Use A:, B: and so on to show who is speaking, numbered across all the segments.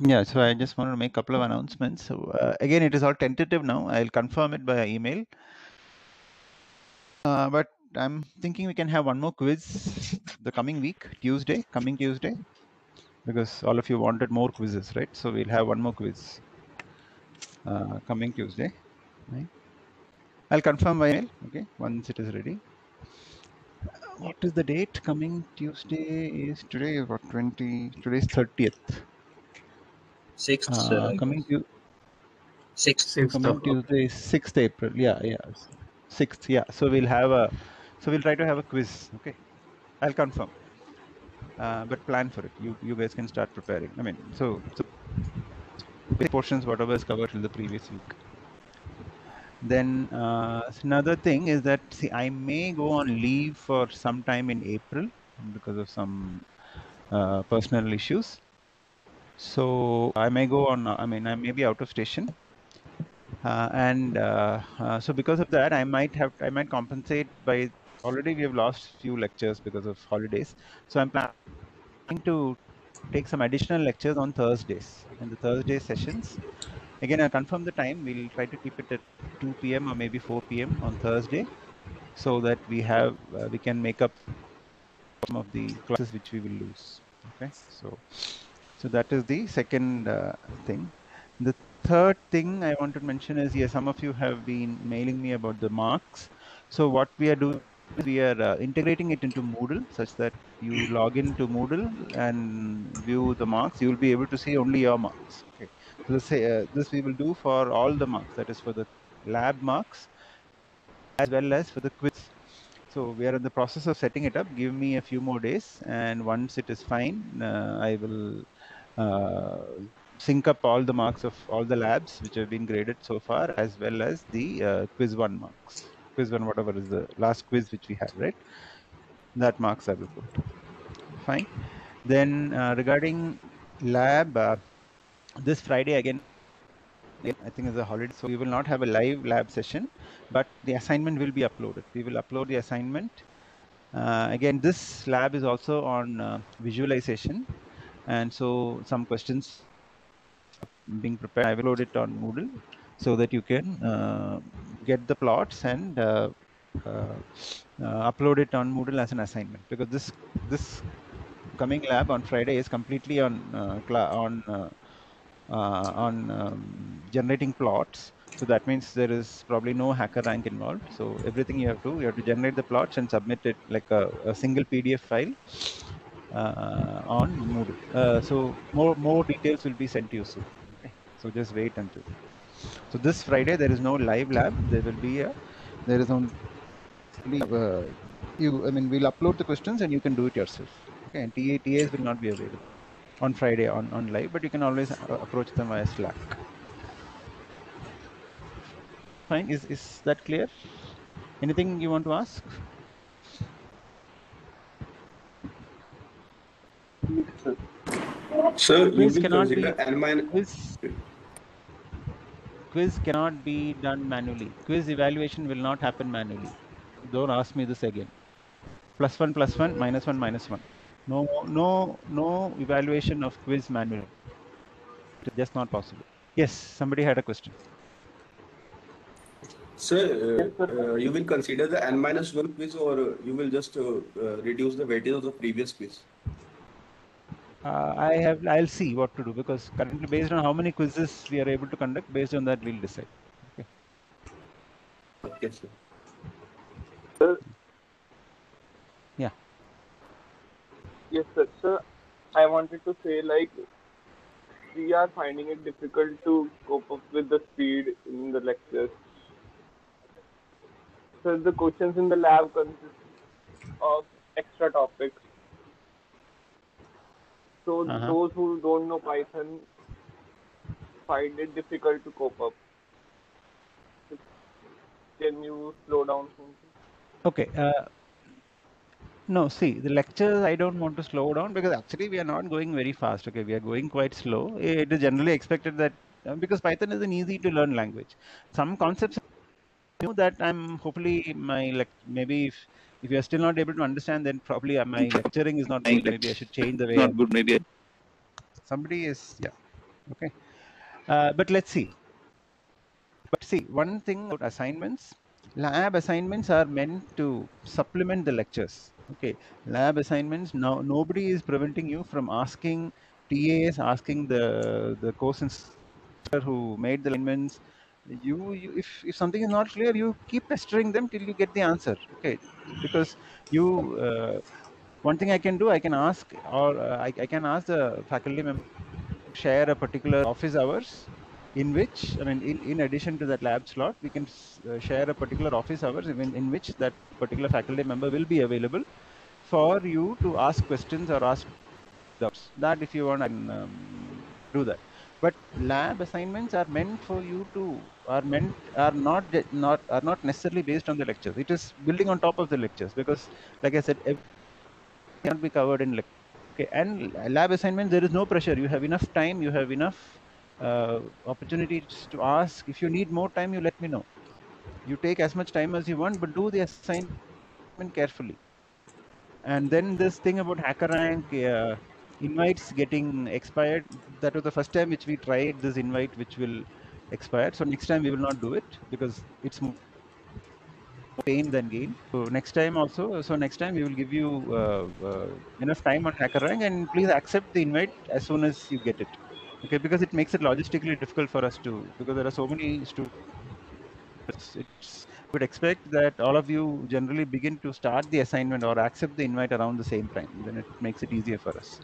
A: Yeah, so I just wanted to make a couple of announcements. So again, it is all tentative now. I'll confirm it by email. But I'm thinking we can have one more quiz the coming week, coming Tuesday, because all of you wanted more quizzes, right? So we'll have one more quiz coming Tuesday. Right? I'll confirm by email, okay, once it is ready. What is the date? Coming Tuesday is today, what, 20, today's 30th.
B: 6th, sir, I
A: Coming
B: guess. 6th.
C: 6th
A: Coming
C: of
A: Tuesday is 6th April. Yeah, yeah. 6th, yeah. So we'll have a, so we'll try to have a quiz. Okay. I'll confirm. But plan for it. You guys can start preparing. I mean, so basic portions, whatever is covered till the previous week. Then another thing is that, see, I may go on leave for some time in April because of some personal issues. So I may go on, I mean, I may be out of station. So because of that, I might compensate by, already we have lost few lectures because of holidays. So I'm planning to take some additional lectures on Thursdays, and the Thursday sessions. Again, I'll confirm the time. We'll try to keep it at 2 p.m. or maybe 4 p.m. on Thursday, so that we can make up some of the classes which we will lose. Okay, so that is the second thing. The third thing I want to mention is, yes, some of you have been mailing me about the marks. So what we are doing, we are integrating it into Moodle such that you log into Moodle and view the marks. You will be able to see only your marks. Okay. So this we will do for all the marks. That is for the lab marks as well as for the quiz. So we are in the process of setting it up. Give me a few more days, and once it is fine, I will sync up all the marks of all the labs which have been graded so far, as well as the quiz one marks. Quiz one, whatever is the last quiz which we had, right? That marks I will put. Fine. Then regarding lab, this Friday again, I think is a holiday, so we will not have a live lab session, but the assignment will be uploaded. We will upload the assignment. Again, this lab is also on visualization, and so some questions being prepared. I will load it on Moodle so that you can get the plots and upload it on Moodle as an assignment, because this coming lab on Friday is completely on generating plots. So that means there is probably no hacker rank involved. So everything you have to generate the plots and submit it like a single PDF file on Moodle. So more details will be sent to you soon. Okay. So just wait until. So this Friday there is no live lab. There is only I mean, we'll upload the questions and you can do it yourself. Okay. And TAs will not be available on Friday on live, but you can always approach them via Slack. Fine. Is that clear? Anything you want to ask?
D: Sir, you
A: Quiz
D: will
A: cannot
D: consider
A: be
D: N
A: quiz cannot be done manually. Quiz evaluation will not happen manually. Don't ask me this again. +1 +1 -1 -1. No evaluation of quiz manually. It's just not possible. Yes, somebody had a question.
D: Sir, you will consider the N-1 quiz, or you will just reduce the weightage of the previous quiz?
A: I'll see what to do, because currently, based on how many quizzes we are able to conduct, based on that we'll decide. Okay.
D: Yes, sir.
E: Sir,
A: Yeah.
E: yes, sir. Sir, I wanted to say, like, we are finding it difficult to cope up with the speed in the lectures. So the questions in the lab consist of extra topics. So those who don't know Python find it difficult to cope up. Can you slow down something?
A: Okay. No, see, the lectures, I don't want to slow down, because actually we are not going very fast. Okay, we are going quite slow. It is generally expected that because Python is an easy to learn language. Some concepts new that I'm hopefully maybe if you are still not able to understand, then probably my lecturing is not good. Maybe I should change the way.
C: not good, maybe.
A: Somebody is, yeah. Okay, but let's see. But see, one thing about assignments, lab assignments are meant to supplement the lectures. Okay, lab assignments, now nobody is preventing you from asking TAs, asking the course instructor who made the assignments. You if something is not clear, you keep pestering them till you get the answer. Okay, because you one thing I can do, I can ask, or I can ask the faculty member share a particular office hours in which, I mean, in addition to that lab slot, we can share a particular office hours in which that particular faculty member will be available for you to ask questions or ask doubts. That if you want, I can do that. But lab assignments are meant for you to are not necessarily based on the lectures. It is building on top of the lectures because, like I said, everything cannot be covered in lecture. Okay, and lab assignment, there is no pressure. You have enough time. You have enough opportunities to ask. If you need more time, you let me know. You take as much time as you want, but do the assignment carefully. And then this thing about HackerRank invites getting expired. That was the first time which we tried this invite, which will expire. So next time we will not do it because it's more pain than gain. So next time also, so next time we will give you enough time on HackerRank, and please accept the invite as soon as you get it. Okay, because it makes it logistically difficult for us to, because there are so many students. It's would expect that all of you generally begin to start the assignment or accept the invite around the same time. Then it makes it easier for us.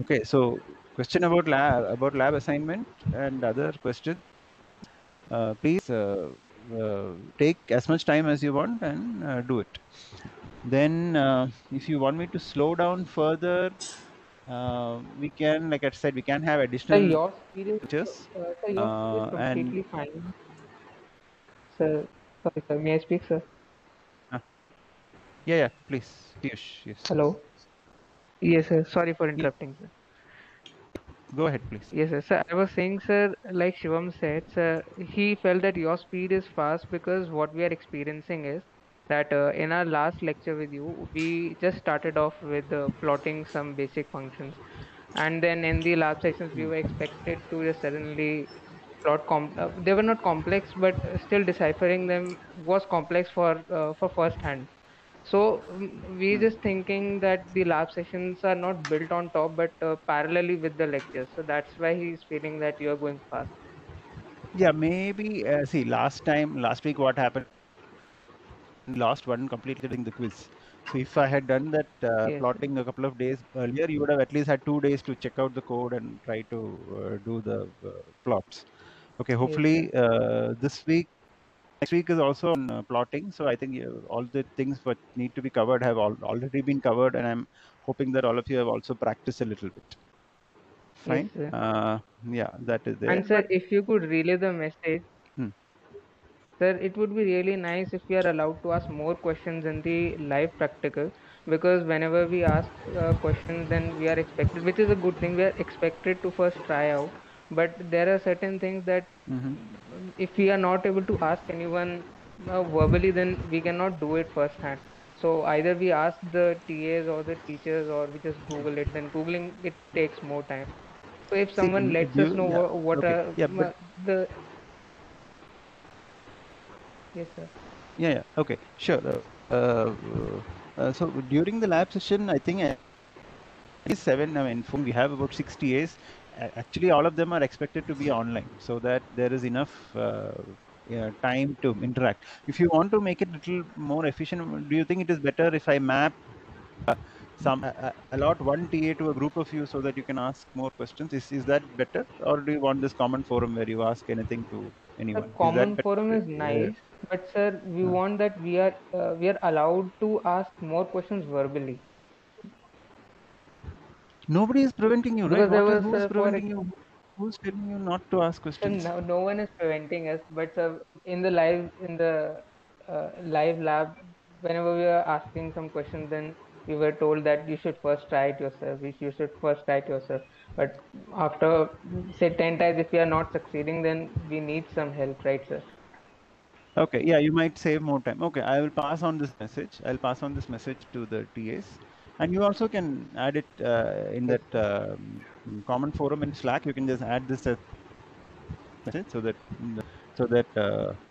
A: Okay, so question about lab assignment and other questions. Please take as much time as you want and do it. Then if you want me to slow down further, we can, like I said, we can have
C: Sir,
A: additional
C: your speed is
A: lectures.
C: and completely fine. Sir, sorry, sir. May I speak, sir?
A: Yeah, please, Piyush, yes.
C: Hello. Yes, sir. Sorry for
A: Yeah,
C: interrupting, sir.
A: go ahead, please.
C: Yes, sir. Sir, I was saying, sir, like Shivam said, sir, he felt that your speed is fast because what we are experiencing is that in our last lecture with you, we just started off with plotting some basic functions, and then in the lab sessions, we were expected to just suddenly they were not complex, but still deciphering them was complex for first hand. So we just thinking that the lab sessions are not built on top, but parallelly with the lectures. So that's why he's feeling that you are going fast.
A: Yeah, maybe, see, last week, what happened? Lost one completely during the quiz. So if I had done that
C: Yes, sir.
A: plotting a couple of days earlier, you would have at least had 2 days to check out the code and try to do the plots. Okay,
C: Yes, sir.
A: hopefully next week is also on plotting. So I think all the things that need to be covered have already been covered, and I'm hoping that all of you have also practiced a little bit.
C: Yes,
A: Fine.
C: sir.
A: Yeah, that is there.
C: And sir,
A: But
C: if you could relay the message,
A: hmm.
C: sir, it would be really nice if we are allowed to ask more questions in the live practical, because whenever we ask questions, then we are expected, which is a good thing, we are expected to first try out. But there are certain things that if we are not able to ask anyone verbally, then we cannot do it firsthand. So either we ask the TAs or the teachers, or we just Google it. Then Googling it takes more time. So if
A: See,
C: someone lets us know
A: yeah,
C: what
A: okay,
C: are
A: yeah, but
C: the yes, sir.
A: yeah, okay, sure. So during the lab session, I think at least seven, I mean, we have about 6 TAs. Actually, all of them are expected to be online so that there is enough yeah, time to interact. If you want to make it a little more efficient, do you think it is better if I map allot one TA to a group of you so that you can ask more questions? Is that better, or do you want this common forum where you ask anything to
C: The
A: anyone? Is that
C: common forum
A: better?
C: is nice, but sir, we want that we are allowed to ask more questions verbally,
A: Nobody is preventing you, right?
C: because there was
A: Who is
C: for
A: preventing you? Who's telling you not to ask
C: sir,
A: questions?
C: no one is preventing us, but sir, in the live lab, whenever we are asking some questions, then we were told that you should first try it yourself. You should first try it yourself. But after say 10 times, if we are not succeeding, then we need some help, right, sir?
A: Okay, yeah, you might save more time. Okay, I will pass on this message. I'll pass on this message to the TAs. And you also can add it in that common forum in Slack. You can just add this as message so that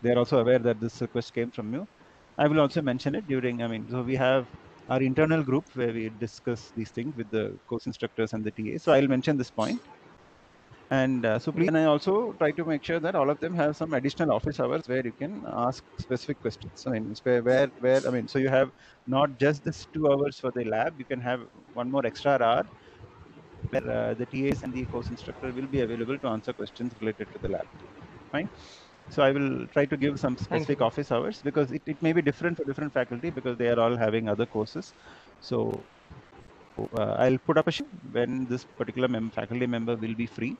A: they're also aware that this request came from you. I will also mention it during. I mean, so we have our internal group where we discuss these things with the course instructors and the TA. So I'll mention this point. And so please, and I also try to make sure that all of them have some additional office hours where you can ask specific questions. I mean, where I mean, so you have not just this 2 hours for the lab. You can have one more extra hour where the TAs and the course instructor will be available to answer questions related to the lab. Fine. So I will try to give some specific office hours because it may be different for different faculty because they are all having other courses. So I'll put up a sheet when this particular faculty member will be free.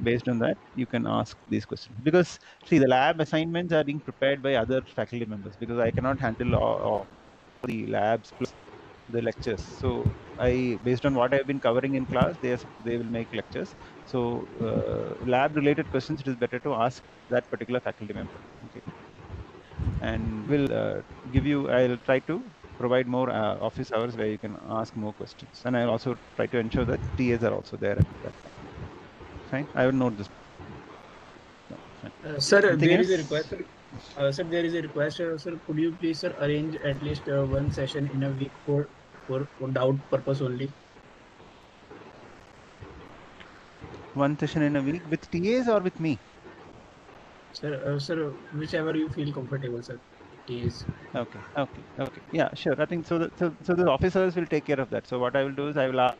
A: Based on that, you can ask these questions because see the lab assignments are being prepared by other faculty members because I cannot handle all the labs plus the lectures. So based on what I've been covering in class, they will make lectures. So lab related questions, it is better to ask that particular faculty member. Okay, and will give you. I'll try to provide more office hours where you can ask more questions, and I'll also try to ensure that TAs are also there at that time. Fine, I will note this. No, fine.
F: Sir,
A: Anything
F: there is a
A: else?
F: request. Sir, there is a request. Sir, could you please, sir, arrange at least one session in a week for doubt purpose only?
A: One session in a week with TAs or with me?
F: Sir, whichever you feel comfortable, sir. TAs.
A: Okay. Yeah, sure. I think so. So the officers will take care of that. So what I will do is I will ask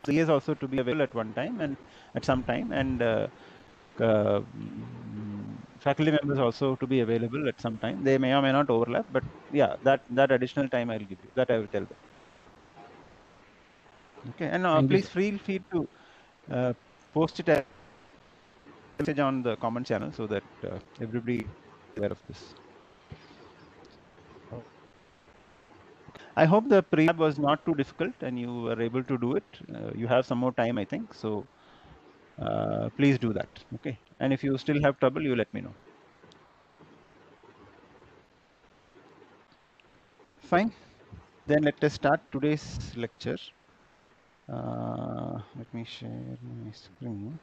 A: TAs also to be available at one time and at some time, and faculty members also to be available at some time. They may or may not overlap, but yeah, that additional time I will give you. That I will tell them. Okay, and please feel free to post it as a message on the comment channel so that everybody is aware of this. I hope the pre-lab was not too difficult and you were able to do it. You have some more time, I think. So please do that. Okay. And if you still have trouble, you let me know. Fine. Then let us start today's lecture. Let me share my screen.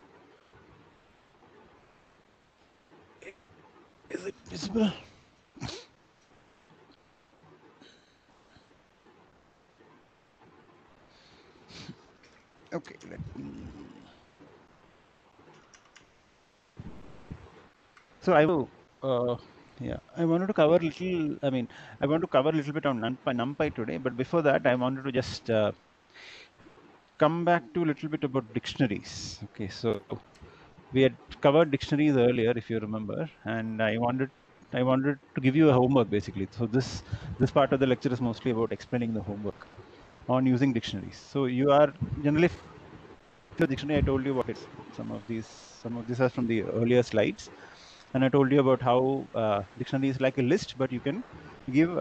A: Is it visible? Okay, let me. So I will, yeah, I wanted to cover a little. I mean, I want to cover a little bit on NumPy today, but before that, I wanted to just come back to a little bit about dictionaries. Okay, so we had covered dictionaries earlier, if you remember, and I wanted to give you a homework basically. So this part of the lecture is mostly about explaining the homework on using dictionaries. So you are generally the dictionary. I told you about it. Some of these are from the earlier slides, and I told you about how dictionary is like a list, but you can give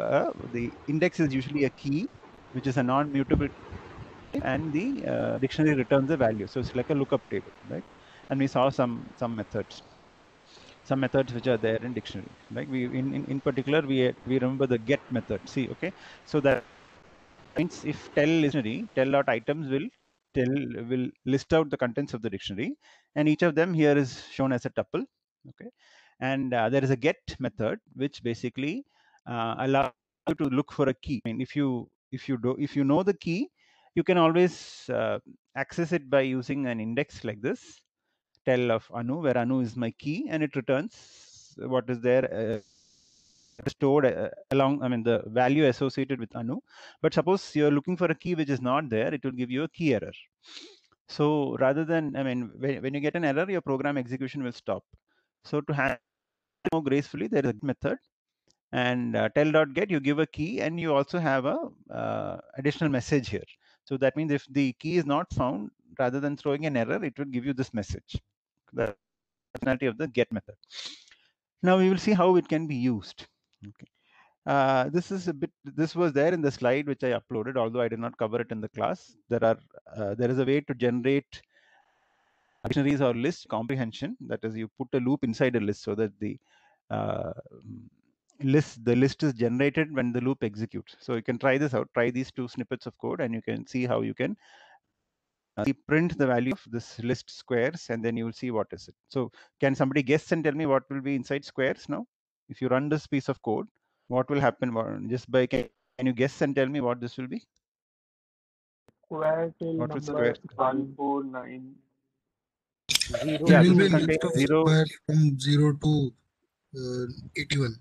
A: the index is usually a key, which is a non-mutable, and the dictionary returns a value. So it's like a lookup table, right? And we saw some methods which are there in dictionary. Like we in particular we remember the get method. See, okay, so that means if tell.items will list out the contents of the dictionary, and each of them here is shown as a tuple. Okay, and there is a get method which basically allows you to look for a key. I mean, if you know the key, you can always access it by using an index like this, tell of Anu, where Anu is my key, and it returns what is there stored along, I mean, the value associated with Anu. But suppose you're looking for a key which is not there, it will give you a key error. So rather than, I mean, when you get an error, your program execution will stop. So to handle more gracefully, there is a method, and tell.get, you give a key, and you also have a additional message here. So that means if the key is not found, rather than throwing an error, it will give you this message. The functionality of the get method. Now we will see how it can be used. Okay. This was there in the slide which I uploaded, although I did not cover it in the class. There is a way to generate dictionaries or list comprehension. That is, you put a loop inside a list so that the the list is generated when the loop executes. So you can try this out, try these 2 snippets of code, and you can see how you can print the value of this list squares, and then you will see what is it. So can somebody guess and tell me what will be inside squares now? If you run this piece of code, what will happen? Just by, can you guess and tell me what this will be?
E: Square till
A: What will
E: number
A: square?
E: 149.
A: Yeah,
G: It
A: this
G: will
A: will
G: be
A: contain
G: list of
A: 0.
G: square from 0 to 81.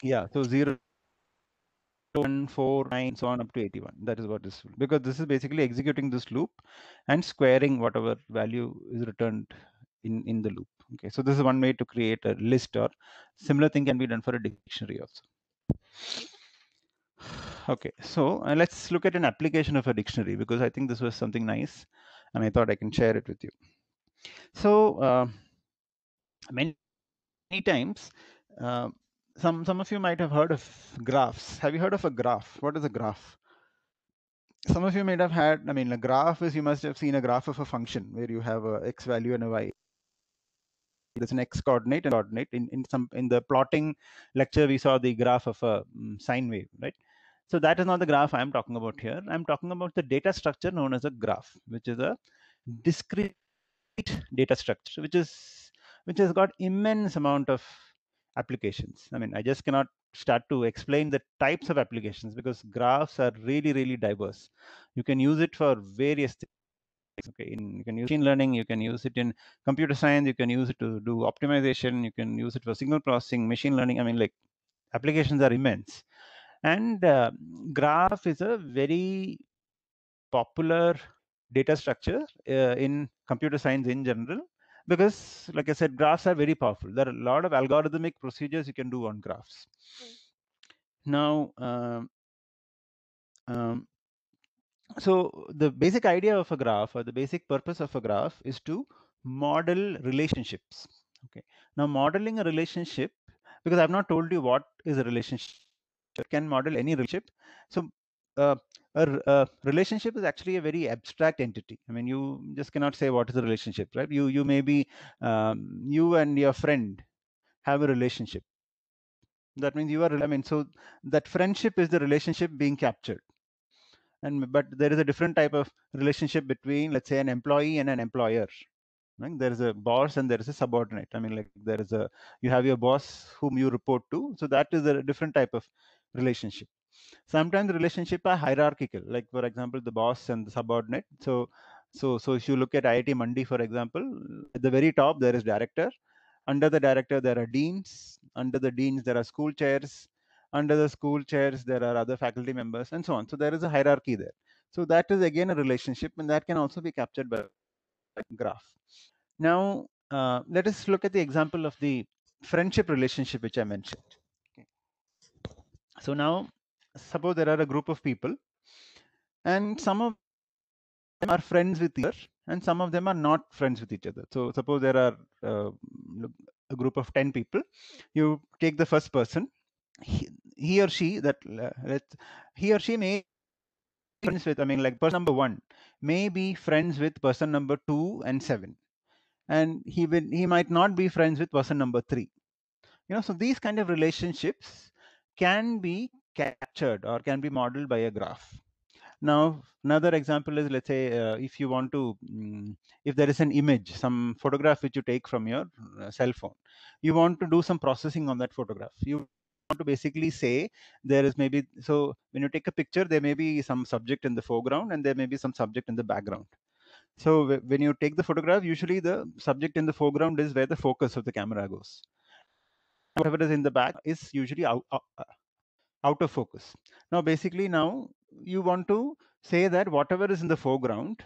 A: Yeah, so 0, 1, 4, 9, so on up to 81. That is what this will, because this is basically executing this loop and squaring whatever value is returned in the loop. Okay, so this is one way to create a list, or similar thing can be done for a dictionary also. Okay, so let's look at an application of a dictionary, because I think this was something nice and I thought I can share it with you. So many times, some of you might have heard of graphs. Have you heard of a graph? What is a graph? Some of you might have had, I mean, a graph is, you must have seen a graph of a function where you have a x value and a y. There's an x coordinate and coordinate. In the plotting lecture, we saw the graph of a sine wave, right? So that is not the graph I'm talking about here. I'm talking about the data structure known as a graph, which is a discrete data structure, which has got immense amount of applications. I mean, I just cannot start to explain the types of applications, because graphs are really, really diverse. You can use it for various things. Okay, you can use machine learning, you can use it in computer science, you can use it to do optimization, you can use it for signal processing, machine learning. I mean, like, applications are immense. And graph is a very popular data structure in computer science in general, because, like I said, graphs are very powerful. There are a lot of algorithmic procedures you can do on graphs. Now, so the basic idea of a graph, or the basic purpose of a graph, is to model relationships. Okay. Now, modeling a relationship, because I've not told you what is a relationship, can model any relationship. So a relationship is actually a very abstract entity. I mean, you just cannot say what is a relationship, right? You may be, you and your friend have a relationship. That means you are, I mean, so that friendship is the relationship being captured. But there is a different type of relationship between, let's say, an employee and an employer. Right? There is a boss and there is a subordinate. I mean, like, you have your boss whom you report to. So that is a different type of relationship. Sometimes the relationship are hierarchical, like, for example, the boss and the subordinate. So if you look at IIT Mandi, for example, at the very top there is director. Under the director there are deans. Under the deans there are school chairs. Under the school chairs there are other faculty members, and so on. So there is a hierarchy there. So that is again a relationship, and that can also be captured by a graph. Now let us look at the example of the friendship relationship which I mentioned. Okay. So now, suppose there are a group of people, and some of them are friends with each other, and some of them are not friends with each other. So suppose there are a group of 10 people. You take the first person. He or she may be friends with, I mean, like, person number 1 may be friends with person number 2 and 7, and he might not be friends with person number 3. So these kind of relationships can be captured or can be modeled by a graph. Now, another example is, let's say, if you want to, if there is an image, some photograph which you take from your cell phone, you want to do some processing on that photograph. You want to basically say there is maybe, so when you take a picture, there may be some subject in the foreground and there may be some subject in the background. So when you take the photograph, usually the subject in the foreground is where the focus of the camera goes. Whatever is in the back is usually out of focus. Now, basically, now you want to say that whatever is in the foreground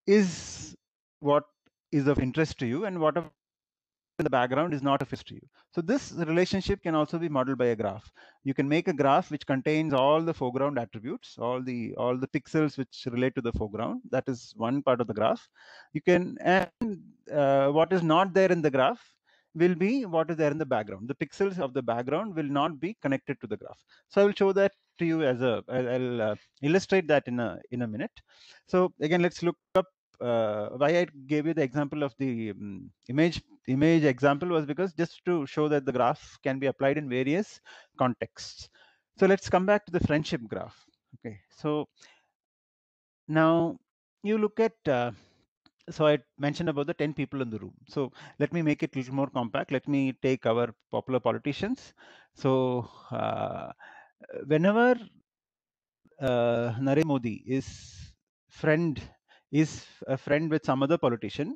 A: is what is of interest to you, and whatever in the background is not of interest to you. So this relationship can also be modeled by a graph. You can make a graph which contains all the foreground attributes, all the pixels which relate to the foreground. That is one part of the graph. You can, and what is not there in the graph will be what is there in the background. The pixels of the background will not be connected to the graph. So I will show that to you I'll illustrate that in a minute. So again, let's look up why I gave you the example of the image example was because just to show that the graph can be applied in various contexts. So let's come back to the friendship graph. Okay, so now you look at so I mentioned about the 10 people in the room. So let me make it a little more compact. Let me take our popular politicians. So whenever Narendra Modi is a friend with some other politician,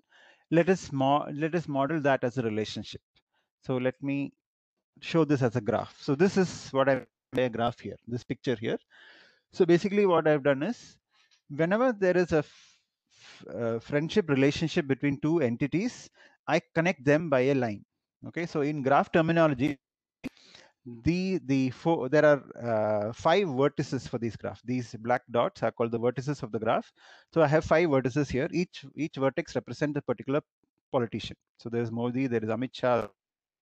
A: let us model that as a relationship. So let me show this as a graph. So this is what I a graph here, this picture here. So basically what I've done is whenever there is a friendship relationship between two entities, I connect them by a line. Okay, so in graph terminology, there are 5 vertices for this graph. These black dots are called the vertices of the graph. So I have 5 vertices here. Each vertex represents a particular politician. So there's Modi, there is Amit Shah,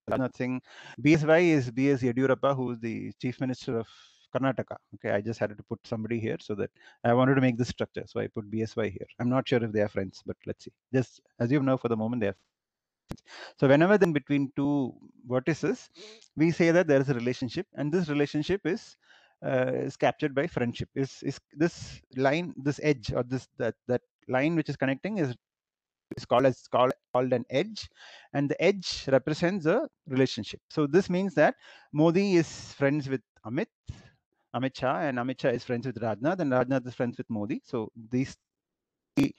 A: Rajnath Singh. BSY is BS Yediyurappa, who is the Chief Minister of Karnataka. Okay, I just had to put somebody here so that I wanted to make this structure. So I put BSY here. I'm not sure if they are friends, but let's see. Just assume now for the moment they are. So whenever then between two vertices, we say that there is a relationship, and this relationship is captured by friendship. Is this line, this edge, or that line which is connecting is called an edge, and the edge represents a relationship. So this means that Modi is friends with Amit Shah, and Amit Shah is friends with Rajnath, and Rajnath is friends with Modi. So these three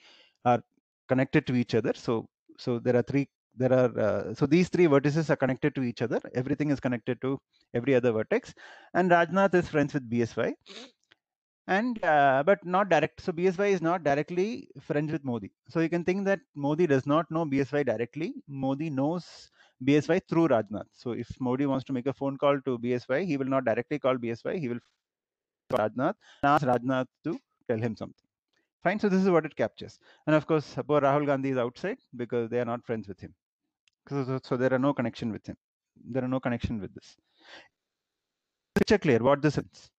A: are connected to each other. So there are three. So these 3 vertices are connected to each other. Everything is connected to every other vertex, and Rajnath is friends with BSY, and but not direct. So BSY is not directly friends with Modi. So you can think that Modi does not know BSY directly. Modi knows BSY through Rajnath. So if Modi wants to make a phone call to BSY, he will not directly call BSY. He will call Rajnath and ask Rajnath to tell him something. Fine. So this is what it captures. And of course, poor Rahul Gandhi is outside because they are not friends with him. So there are no connection with him. There are no connection with this. Picture clear? What this is?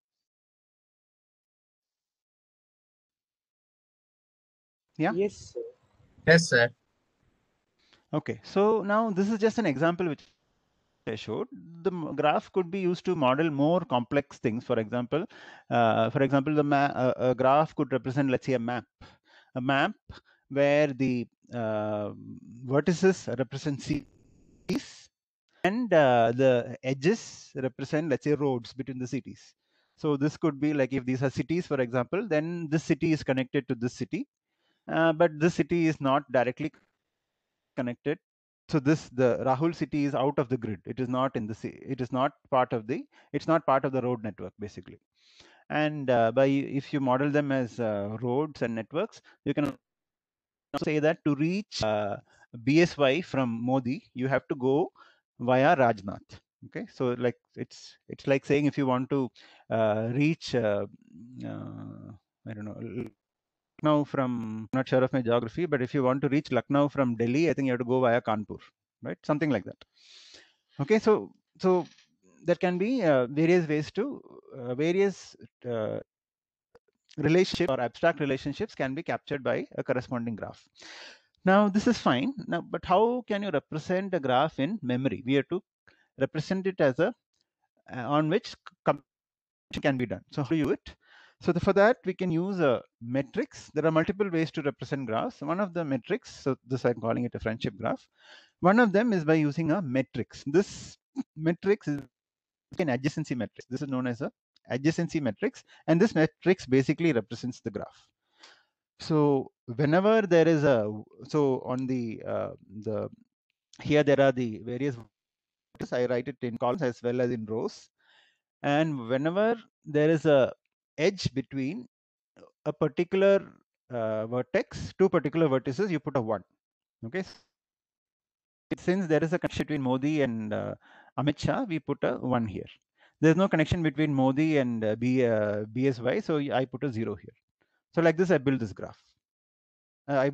A: Yeah.
H: Yes, sir.
B: Yes, sir.
A: Okay. So now this is just an example which I showed. The graph could be used to model more complex things. For example, a graph could represent, let's say, a map where the vertices represent cities and the edges represent, let's say, roads between the cities. So this could be like if these are cities, for example, then this city is connected to this city, but this city is not directly connected. So the Rahul city is out of the grid. It is not in the it is not part of the it's not part of the road network basically. And if you model them as roads and networks, you can say that to reach BSY from Modi, you have to go via Rajnath. Okay, so like it's like saying if you want to reach I don't know, Lucknow from, I'm not sure of my geography, but if you want to reach Lucknow from Delhi, I think you have to go via Kanpur, right? Something like that. Okay, so there can be various ways to various relationship or abstract relationships can be captured by a corresponding graph. Now this is fine. Now, but how can you represent a graph in memory? We have to represent it as a on which computation can be done. So how do you do it? So for that we can use a matrix. There are multiple ways to represent graphs. One of the metrics, so this I'm calling it a friendship graph. One of them is by using a matrix. This matrix is an adjacency matrix. This is known as a adjacency matrix, and this matrix basically represents the graph. So whenever there is on the here there are the various, I write it in columns as well as in rows, and whenever there is a edge between a particular vertex, two particular vertices, you put a 1. Okay, since there is a connection between Modi and Amit Shah, we put a 1 here. There's no connection between Modi and BSY, so I put a 0 here. So like this I build this graph. I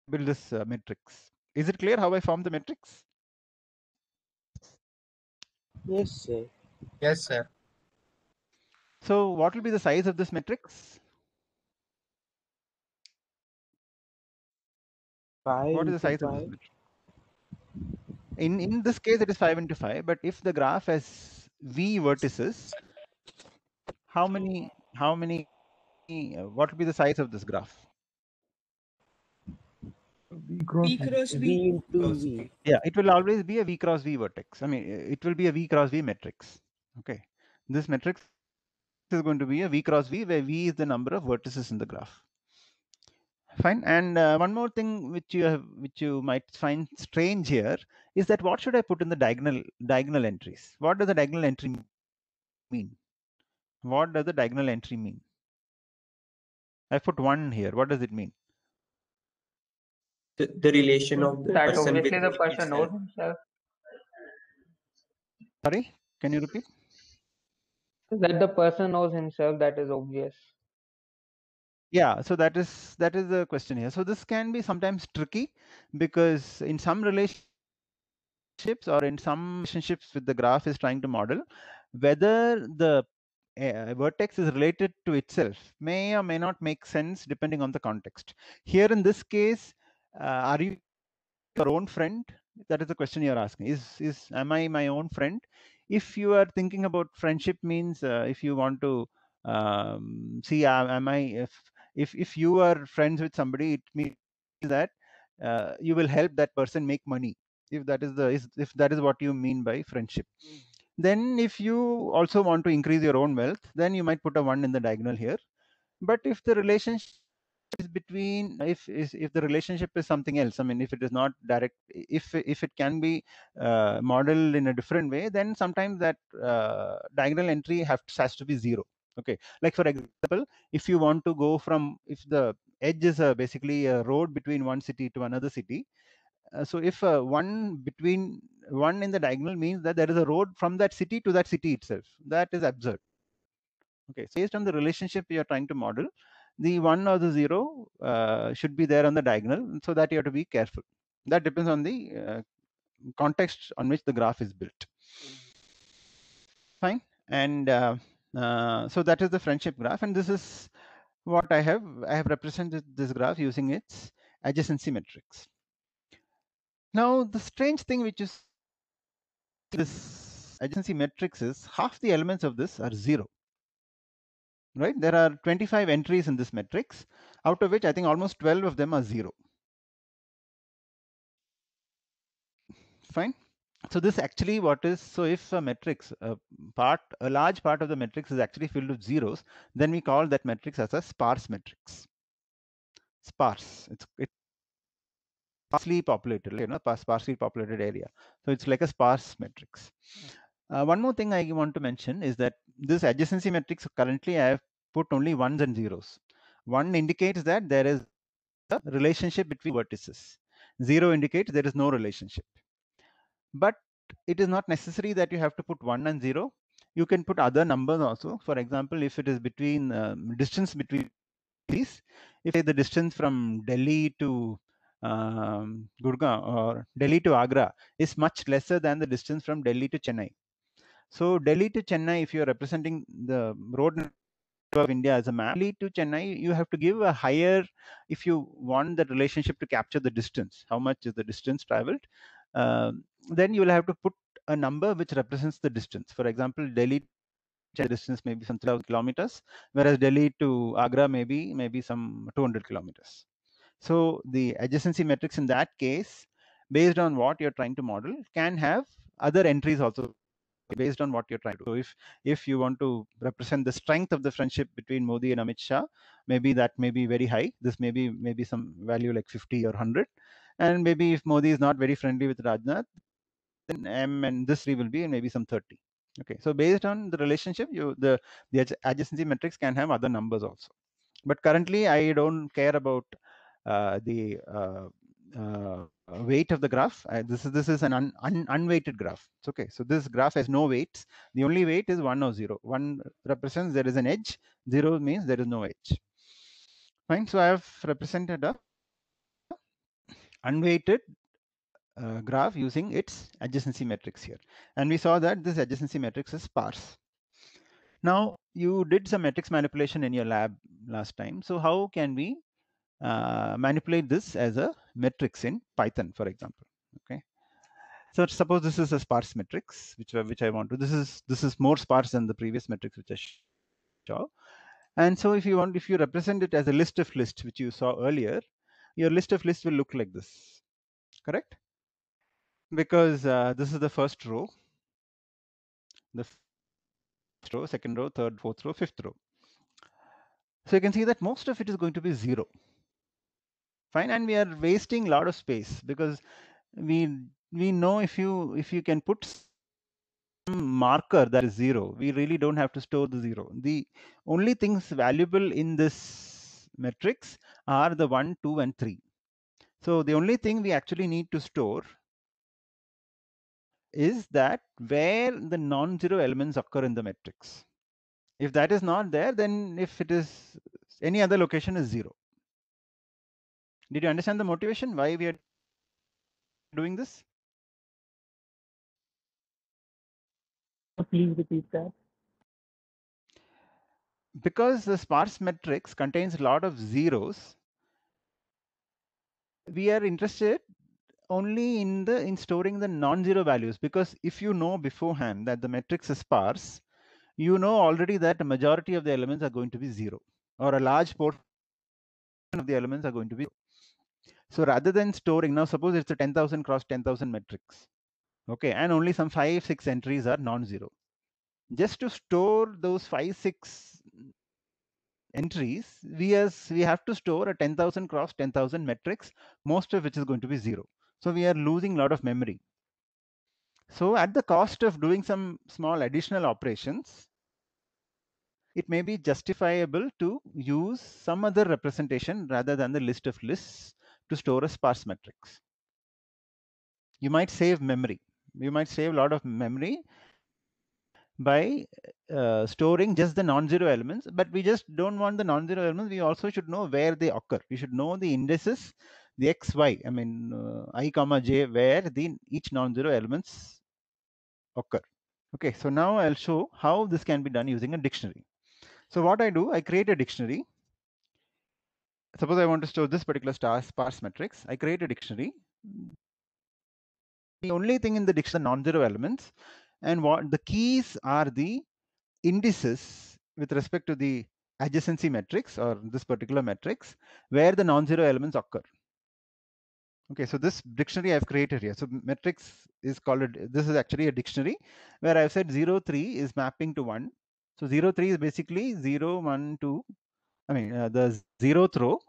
A: build this matrix. Is it clear how I form the matrix?
H: Yes, sir.
B: Yes, sir.
A: So what will be the size of this matrix?
H: 5
A: What is the
H: into
A: size of this
H: 5.
A: matrix? In this case, it is 5 into 5. But if the graph has v vertices, how many? What will be the size of this graph?
G: V cross
F: V
G: V.
F: cross
H: V
F: V.
H: into V.
A: Yeah, it will always be a v cross v vertex. I mean, it will be a v cross v matrix. Okay, this matrix is going to be a v cross v, where v is the number of vertices in the graph. Fine. And one more thing which you might find strange here is that what should I put in the diagonal entries? What does the diagonal entry mean? What does the diagonal entry mean? I put 1 here. What does it mean?
I: The relation of the
C: That
I: person with
C: obviously the person
I: itself.
C: knows himself.
A: Sorry, can you repeat?
C: That the person knows himself, that is obvious.
A: Yeah, so that is the question here. So this can be sometimes tricky because in some relationships or in some relationships with the graph is trying to model, whether the vertex is related to itself may or may not make sense depending on the context. Here in this case, are you your own friend? That is the question you're asking. Am I my own friend? If you are thinking about friendship means, if you want to see, am I, if you are friends with somebody, it means that you will help that person make money. If that is what you mean by friendship. Then if you also want to increase your own wealth, then you might put a 1 in the diagonal here. But if the relationship is between, if the relationship is something else, I mean, if it is not direct, if it can be modeled in a different way, then sometimes that diagonal entry has to be 0. Okay, like for example, if you want to go from, if the edge is basically a road between one city to another city, so if one in the diagonal means that there is a road from that city to that city itself, that is absurd. Okay, so based on the relationship you are trying to model, the 1 or the 0 should be there on the diagonal, so that you have to be careful. That depends on the context on which the graph is built. Fine. And so that is the friendship graph, and this is what I have represented this graph using its adjacency matrix. Now the strange thing which is this adjacency matrix is half the elements of this are 0. Right, there are 25 entries in this matrix, out of which I think almost 12 of them are 0. Fine. So this actually what is, so if a matrix, a large part of the matrix is actually filled with zeros, then we call that matrix as a sparse matrix. Sparse, it's sparsely populated, sparsely populated area. So it's like a sparse matrix. One more thing I want to mention is that this adjacency matrix, currently I have put only 1s and 0s. 1 indicates that there is a relationship between vertices. 0 indicates there is no relationship. But it is not necessary that you have to put 1 and 0. You can put other numbers also. For example, if it is between distance between these, if the distance from Delhi to Gurgaon or Delhi to Agra is much lesser than the distance from Delhi to Chennai. So Delhi to Chennai, if you are representing the road of India as a map, Delhi to Chennai, you have to give a higher, if you want the relationship to capture the distance, how much is the distance traveled, then you will have to put a number which represents the distance. For example, Delhi distance may be some 3,000 kilometers, whereas Delhi to Agra may be some 200 kilometers. So the adjacency matrix in that case, based on what you're trying to model, can have other entries also based on what you're trying to do. So if you want to represent the strength of the friendship between Modi and Amit Shah, maybe that may be very high. This may be some value like 50 or 100. And maybe if Modi is not very friendly with Rajnath, then M and this will be maybe some 30. Okay, so based on the relationship, the adjacency matrix can have other numbers also. But currently, I don't care about the weight of the graph. This is an unweighted graph. It's okay. So this graph has no weights. The only weight is 1 or 0. 1 represents there is an edge. 0 means there is no edge. Fine. So I have represented a unweighted graph using its adjacency matrix here, and we saw that this adjacency matrix is sparse. Now you did some matrix manipulation in your lab last time. So how can we manipulate this as a matrix in Python, for example. Okay. So suppose this is a sparse matrix, which I want to. This is more sparse than the previous matrix which I saw. And so if you represent it as a list of lists, which you saw earlier, your list of lists will look like this, correct? Because this is the first row, the first row, second row, third, fourth row, fifth row. So you can see that most of it is going to be 0. Fine, and we are wasting a lot of space because we know if you can put some marker that is 0, we really don't have to store the 0. The only things valuable in this matrix are the 1, 2, and 3. So the only thing we actually need to store is that where the non-zero elements occur in the matrix. If that is not there, then if it is any other location is 0. Did you understand the motivation why we are doing this?
F: Please repeat that.
A: Because the sparse matrix contains a lot of zeros, we are interested only in storing the non-zero values, because if you know beforehand that the matrix is sparse, you know already that the majority of the elements are going to be 0, or a large portion of the elements are going to be 0. So rather than storing, now suppose it's a 10,000 cross 10,000 matrix, okay, and only some 5-6 entries are non-zero. Just to store those 5-6 entries, we have to store a 10,000 cross 10,000 matrix, most of which is going to be 0. So we are losing a lot of memory. So at the cost of doing some small additional operations, it may be justifiable to use some other representation rather than the list of lists to store a sparse matrix. You might save memory. You might save a lot of memory by storing just the non-zero elements, but we just don't want the non-zero elements. We also should know where they occur. We should know the indices, the x, y, I mean I comma j, where each non-zero elements occur. Okay, so now I'll show how this can be done using a dictionary. So what I do, I create a dictionary. Suppose I want to store this particular sparse matrix. I create a dictionary. The only thing in the dictionary are non-zero elements, and what the keys are the indices with respect to the adjacency matrix or this particular matrix where the non-zero elements occur. Okay, so this dictionary I've created here. So matrix is called, this is actually a dictionary where I've said 0, 3 is mapping to 1. So 0, 3 is basically 0, 1, 2. I mean, the 0th row,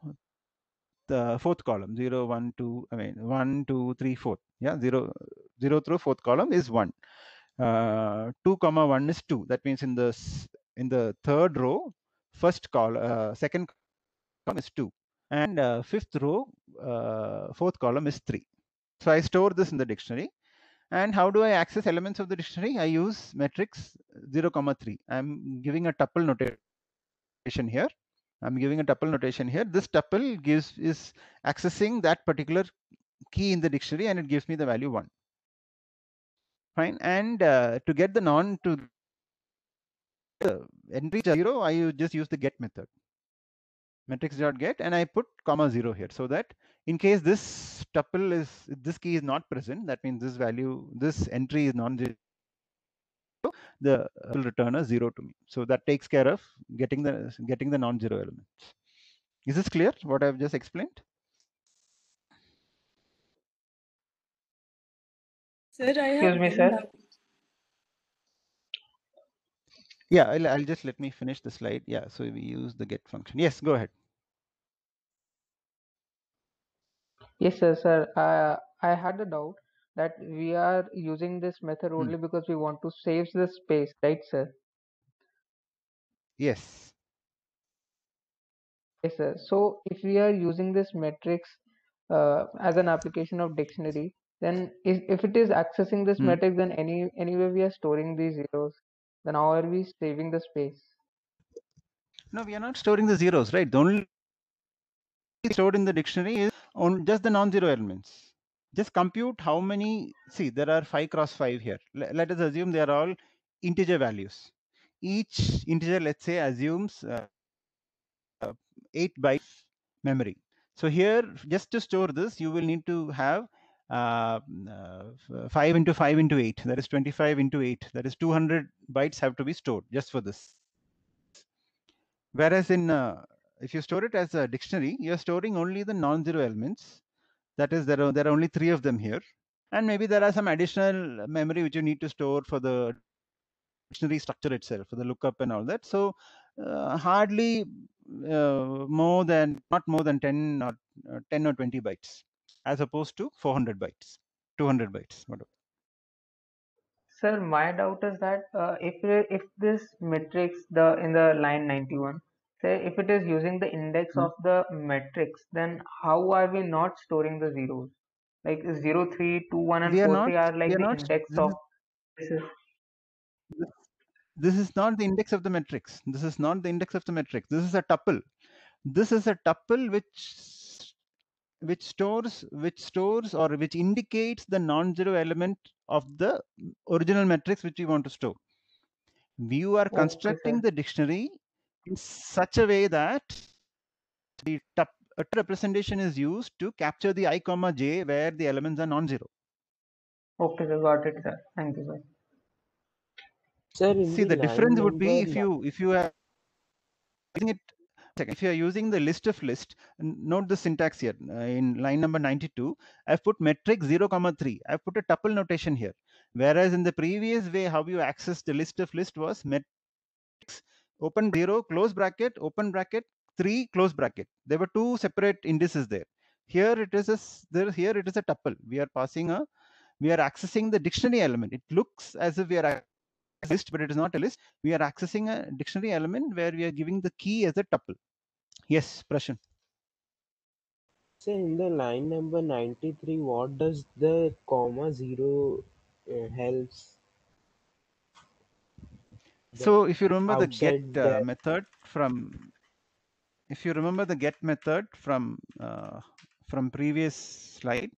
A: the fourth column, 0, 1, 2, I mean, 1, 2, 3, 4. Yeah, 0th row, fourth column is 1. 2, 1 is 2. That means in the third row, first column, second column is 2, and fifth row, fourth column is 3. So I store this in the dictionary. And how do I access elements of the dictionary? I use matrix 0, 3. I'm giving a tuple notation here. This tuple is accessing that particular key in the dictionary, and it gives me the value 1. Fine. And to get the entry 0, I just use the get method, matrix.get, and I put comma 0 here, so that in case this key is not present, that means this entry is non-zero, the will return a 0 to me. So that takes care of getting the non-zero elements. Is this clear what I've just explained?
H: Sir, I
C: Excuse
H: have
C: me,
H: one
C: sir.
H: doubt.
A: Yeah, I'll just let me finish the slide. Yeah, so we use the get function. Yes, go ahead.
C: Yes, sir. I had a doubt that we are using this method only because we want to save the space, right, sir?
A: Yes.
C: Yes, sir. So if we are using this matrix as an application of dictionary, then if it is accessing this matrix, then anyway we are storing these zeros. Then how are we saving the space?
A: No, we are not storing the zeros, right? The only stored in the dictionary is on just the non-zero elements. Just compute how many. See, there are 5 cross 5 here. Let us assume they are all integer values. Each integer, let's say, assumes 8 bytes memory. So here, just to store this, you will need to have 5 into 5 into 8. That is 25 into 8. That is 200 bytes have to be stored just for this. Whereas in if you store it as a dictionary, you are storing only the non-zero elements. That is, there are only 3 of them here, and maybe there are some additional memory which you need to store for the dictionary structure itself, for the lookup and all that. So hardly not more than 10 or 20 bytes, as opposed to 400 bytes, 200 bytes, whatever.
C: Sir, my doubt is that if this matrix in the line 91, say if it is using the index of the matrix, then how are we not storing the zeros? Like 0, 3, 2, 1, and
A: We are
C: 4,
A: not.
C: 3 are like
A: We are
C: the
A: not.
C: index of this is
A: This is not the index of the matrix. This is not the index of the matrix. This is a tuple. This is a tuple which stores or which indicates the non-zero element of the original matrix which we want to store. You are
C: okay,
A: constructing
C: sir.
A: the dictionary in such a way that the representation is used to capture the I comma j where the elements are non-zero.
C: Okay, sir, got it, sir. Thank you, sir.
H: Sir, in
A: See,
H: the
A: the
H: line
A: difference would be
H: number
A: if you are using it. If you are using the list of list, note the syntax here. In line number 92, I've put metric 0, 3. I've put a tuple notation here. Whereas in the previous way, how you access the list of list was metrics open 0, close bracket, open bracket, 3, close bracket. There were 2 separate indices there. Here it is here it is a tuple. We are accessing the dictionary element. It looks as if we are accessing a list, but it is not a list. We are accessing a dictionary element where we are giving the key as a tuple. Yes, Prashan.
H: Sir, in the line number 93, what does the comma 0 helps?
A: So if you remember the get
H: Outside that.
A: method from, previous slide,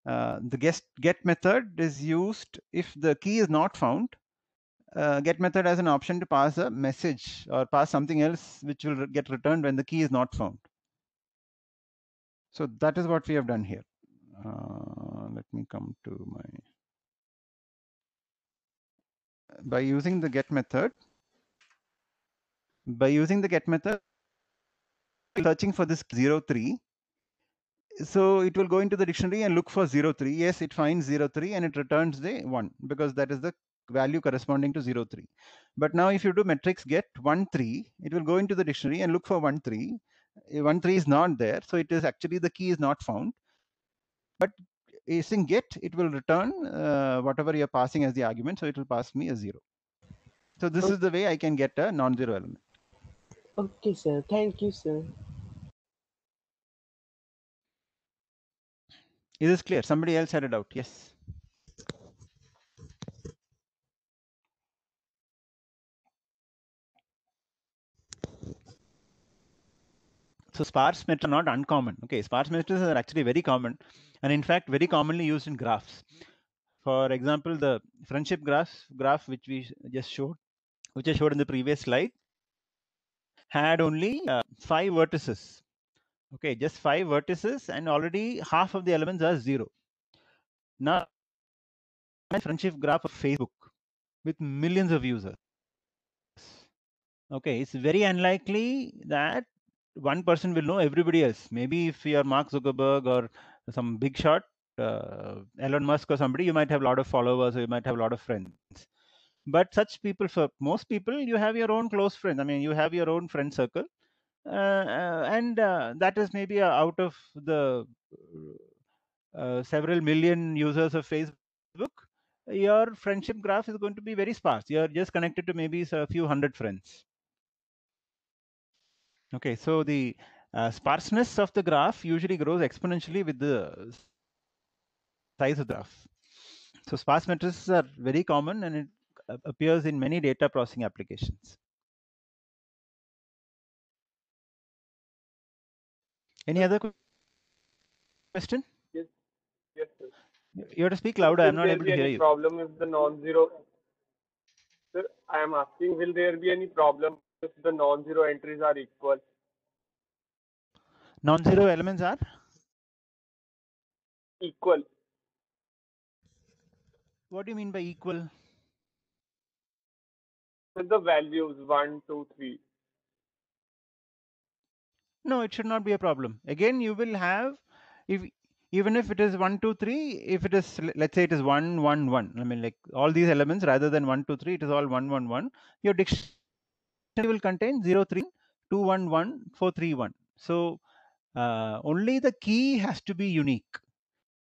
A: the get method is used if the key is not found. Get method has an option to pass a message or pass something else which will get returned when the key is not found. So that is what we have done here. Let me come to my. By using the get method, searching for this 03. So it will go into the dictionary and look for 03. Yes, it finds 03 and it returns the 1 because that is the value corresponding to 03. But now if you do matrix get 13, it will go into the dictionary and look for 13. 13 is not there. So it is actually the key is not found. But using get, it will return whatever you are passing as the argument. So it will pass me a 0. So this is the way I can get a non-zero element.
H: Okay, sir. Thank you, sir.
A: Is this clear? Somebody else had a doubt. Yes. So sparse matrices are not uncommon. Okay, sparse matrices are actually very common, and in fact very commonly used in graphs. For example, the friendship graph which we just showed, which I showed in the previous slide, had only 5 vertices. Okay, just 5 vertices, and already half of the elements are 0. Now, friendship graph of Facebook with millions of users. Okay, it's very unlikely that one person will know everybody else. Maybe if you are Mark Zuckerberg or some big shot, Elon Musk or somebody, you might have a lot of followers or you might have a lot of friends. But such people, for most people, you have your own close friends. I mean, you have your own friend circle. And that is maybe out of the several million users of Facebook, your friendship graph is going to be very sparse. You're just connected to maybe a few hundred friends. Okay, so the sparseness of the graph usually grows exponentially with the size of the graph. So sparse matrices are very common and it appears in many data processing applications. Any other question?
E: Yes, yes, sir.
A: You have to speak
E: So
A: louder. I'm
E: will
A: not
E: there
A: able
E: be
A: to hear
E: any
A: you.
E: problem if the non-zero? Sir, I am asking, will there be any problem if the non-zero entries are equal?
A: Non-zero elements are?
E: Equal.
A: What do you mean by equal?
E: With the values 1, 2, 3.
A: No, it should not be a problem. Again, you will have, if even if it is 1, 2, 3, if it is, let's say it is 1, 1, 1. I mean, like all these elements rather than 1, 2, 3, it is all 1, 1, 1. Your dictionary will contain 0, 3, 2, 1, 1, 4, 3, 1. So only the key has to be unique.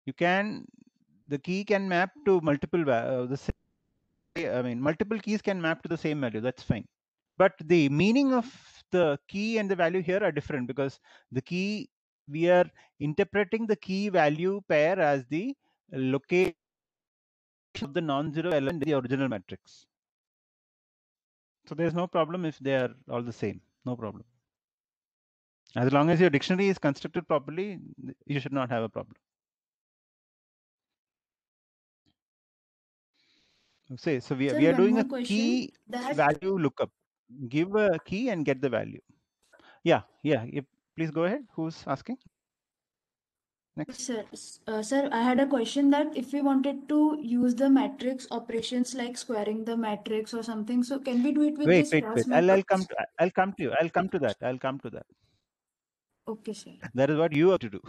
A: The key can map to multiple, multiple keys can map to the same value. That's fine. But the meaning of the key and the value here are different, because the key, we are interpreting the key value pair as the location of the non-zero element in the original matrix. So there's no problem if they are all the same. No problem. As long as your dictionary is constructed properly, you should not have a problem. Say, so we are doing a key value lookup. Give a key and get the value. Yeah. Please go ahead. Who's asking? Next.
I: Sir, I had a question that if we wanted to use the matrix operations like squaring the matrix or something, so can we do it with this sparse
A: I'll
I: matrix?
A: come to you. I'll come to that.
I: Okay, sir.
A: That is what you have to do.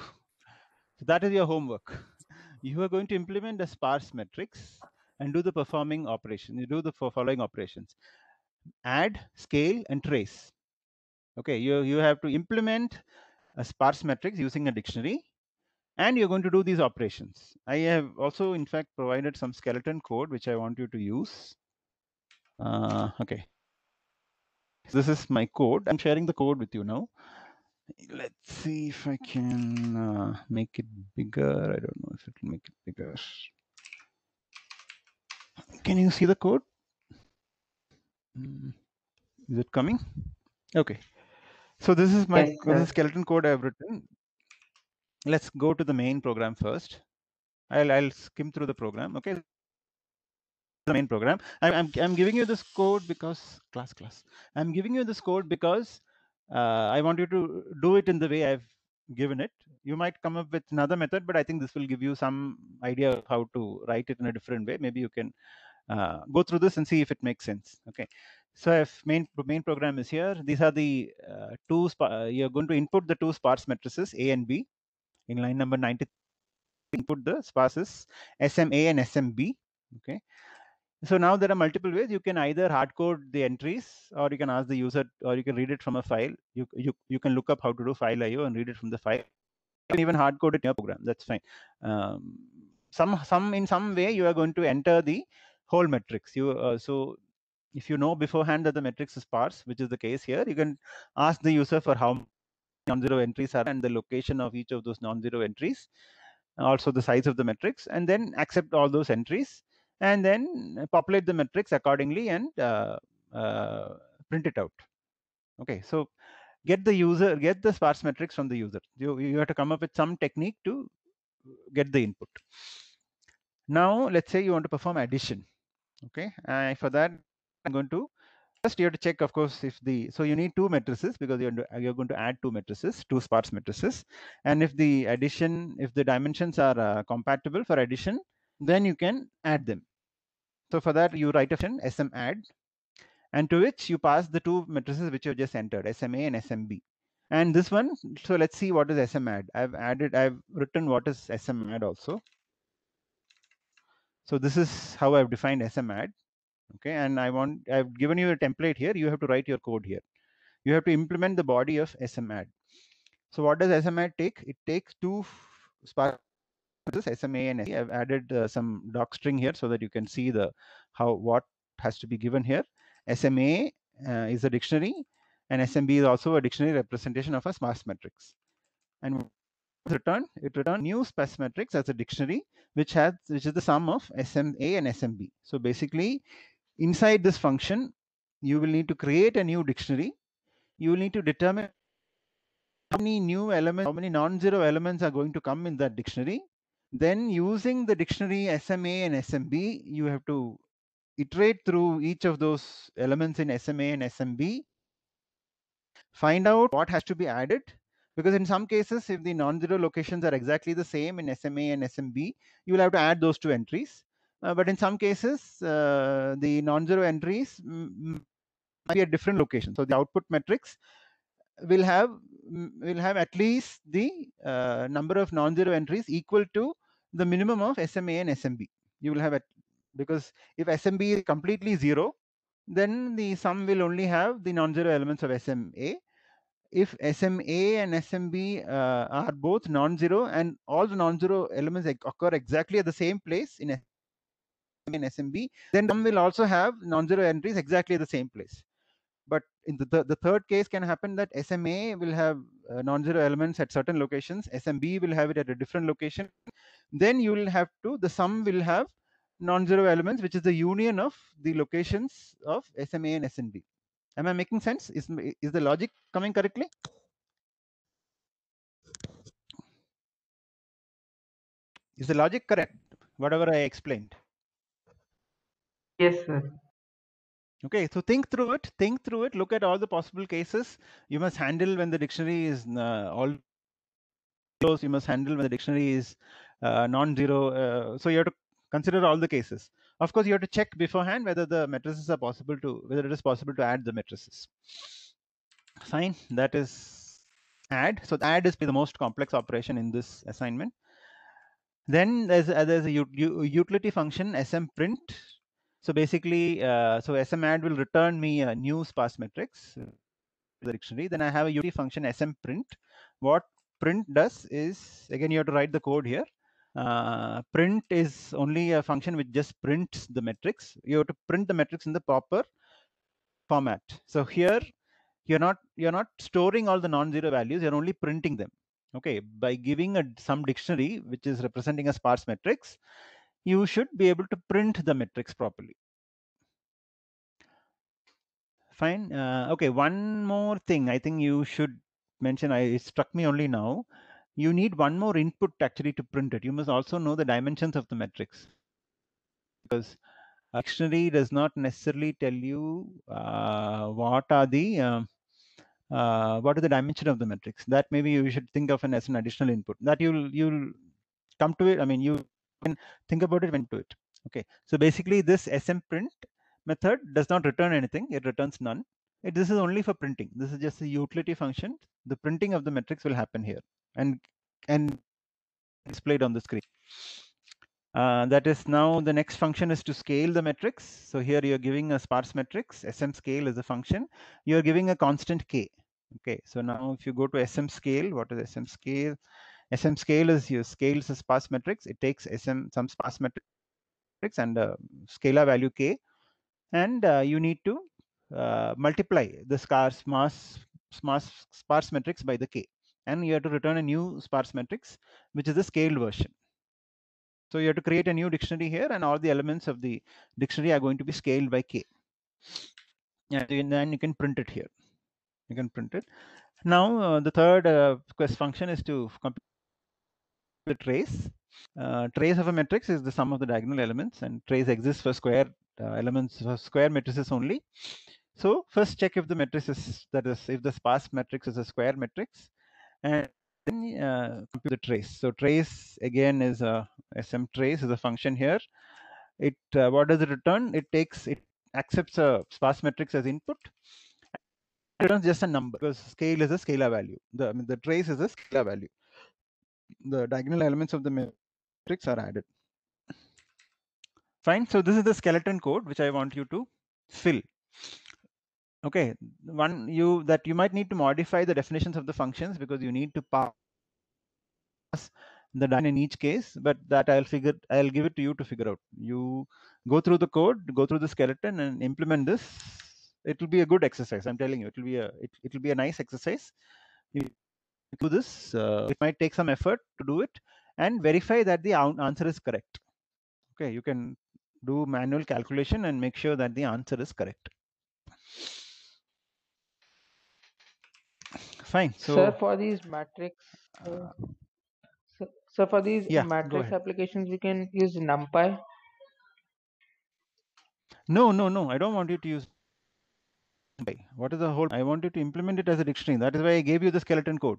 A: So that is your homework. You are going to implement a sparse matrix and do the performing operation. You do the following operations: add, scale, and trace. Okay, you have to implement a sparse matrix using a dictionary, and you're going to do these operations. I have also, in fact, provided some skeleton code which I want you to use. Okay, this is my code. I'm sharing the code with you now. Let's see if I can make it bigger. I don't know if it will make it bigger. Can you see the code? Is it coming? Okay. So this is my skeleton code I've written. Let's go to the main program first. I'll skim through the program. Okay. The main program. I'm giving you this code because class. I'm giving you this code because I want you to do it in the way I've given it. You might come up with another method, but I think this will give you some idea of how to write it in a different way. Maybe you can go through this and see if it makes sense. Okay. So if main program is here, these are the you're going to input the two sparse matrices A and B in line number 90. Input the sparses SMA and SMB. Okay. So now there are multiple ways. You can either hard code the entries, or you can ask the user, or you can read it from a file. You can look up how to do file IO and read it from the file. You can even hard code it in your program. That's fine. In some way you are going to enter the whole matrix. So if you know beforehand that the matrix is sparse, which is the case here, you can ask the user for how many non-zero entries are and the location of each of those non-zero entries, also the size of the matrix, and then accept all those entries, and then populate the matrix accordingly and print it out. Okay, so get the sparse matrix from the user. You have to come up with some technique to get the input. Now let's say you want to perform addition. Okay, for that I'm going to first you have to check, of course, if so you need two matrices, because you're going to add two sparse matrices, and if the dimensions are compatible for addition, then you can add them. So for that you write a function sm add, and to which you pass the two matrices which you have just entered, SMA and SMB. And this one, so let's see what is sm add. I've written what is sm add also. So this is how I've defined sm add. Okay, and I've given you a template here. You have to write your code here. You have to implement the body of sm add. So what does sm add take? It takes two sparse SMA and SMB. I've added some doc string here so that you can see what has to be given here. SMA is a dictionary, and SMB is also a dictionary representation of a sparse matrix. And it returns new sparse matrix as a dictionary, which is the sum of SMA and SMB. So basically, inside this function, you will need to create a new dictionary. You will need to determine how many new elements, how many non-zero elements are going to come in that dictionary. Then using the dictionary SMA and SMB, you have to iterate through each of those elements in SMA and SMB, find out what has to be added, Because in some cases, if the non-zero locations are exactly the same in SMA and SMB, you will have to add those two entries. But in some cases, the non-zero entries might be at different locations. So the output matrix will have at least the number of non-zero entries equal to the minimum of SMA and SMB. You will have because if SMB is completely zero, then the sum will only have the non-zero elements of SMA. If SMA and SMB are both non-zero and all the non-zero elements occur exactly at the same place in SMA and SMB, then sum will also have non-zero entries exactly at the same place. But in the third case can happen that SMA will have non-zero elements at certain locations, SMB will have it at a different location. Then you will have the sum will have non-zero elements, which is the union of the locations of SMA and SMB. Am I making sense? Is the logic coming correctly? Is the logic correct? Whatever I explained.
C: Yes, sir.
A: Okay, so think through it, look at all the possible cases you must handle when the dictionary is all close. You must handle when the dictionary is non-zero. So you have to consider all the cases. Of course, you have to check beforehand whether the matrices are whether it is possible to add the matrices. Fine, that is add. So add is the most complex operation in this assignment. Then there's a utility function smprint. So basically, so smadd will return me a new sparse matrix the dictionary. Then I have a utility function smprint. What print does is, again, you have to write the code here. Print is only a function which just prints the matrix. You have to print the matrix in the proper format. So here you're not storing all the non-zero values, you're only printing them. Okay, by giving some dictionary which is representing a sparse matrix, you should be able to print the matrix properly. Fine. Okay, one more thing I think you should mention, it struck me only now. You need one more input actually to print it. You must also know the dimensions of the matrix, because dictionary does not necessarily tell you what are the dimension of the matrix. That maybe you should think of as an additional input that you'll come to it. I mean, you can think about it when to it. Okay, so basically this smprint method does not return anything, it returns none. This is only for printing. This is just a utility function. The printing of the matrix will happen here and displayed on the screen. That is, now the next function is to scale the matrix. So here you're giving a sparse matrix. Sm scale is a function. You're giving a constant k. Okay, so now if you go to sm scale, what is sm scale? Sm scale is you scales a sparse matrix. It takes some sparse matrix and a scalar value k, and you need to multiply the sparse matrix by the k, and you have to return a new sparse matrix, which is the scaled version. So you have to create a new dictionary here, and all the elements of the dictionary are going to be scaled by k. And then you can print it here. You can print it. Now the third quest function is to compute the trace. Trace of a matrix is the sum of the diagonal elements, and trace exists for square elements, for square matrices only. So first check if the matrix is, that is, if the sparse matrix is a square matrix, and then compute the trace. So trace again is a sm trace is a function here. It what does it return? It accepts a sparse matrix as input. It returns just a number, because scale is a scalar value. The trace is a scalar value. The diagonal elements of the matrix are added. Fine. So this is the skeleton code which I want you to fill. Okay, you might need to modify the definitions of the functions, because you need to pass the diagonal in each case, but that I'll give it to you to figure out. You go through the code, go through the skeleton, and implement this. It will be a good exercise. I'm telling you, it will be a nice exercise. You do this. It might take some effort to do it, and verify that the answer is correct. Okay, you can do manual calculation and make sure that the answer is correct. Fine. So,
C: sir, for these matrix, so for these
A: yeah,
C: matrix applications, we can use NumPy.
A: No, I don't want you to use NumPy. What is the whole? I want you to implement it as a dictionary. That is why I gave you the skeleton code.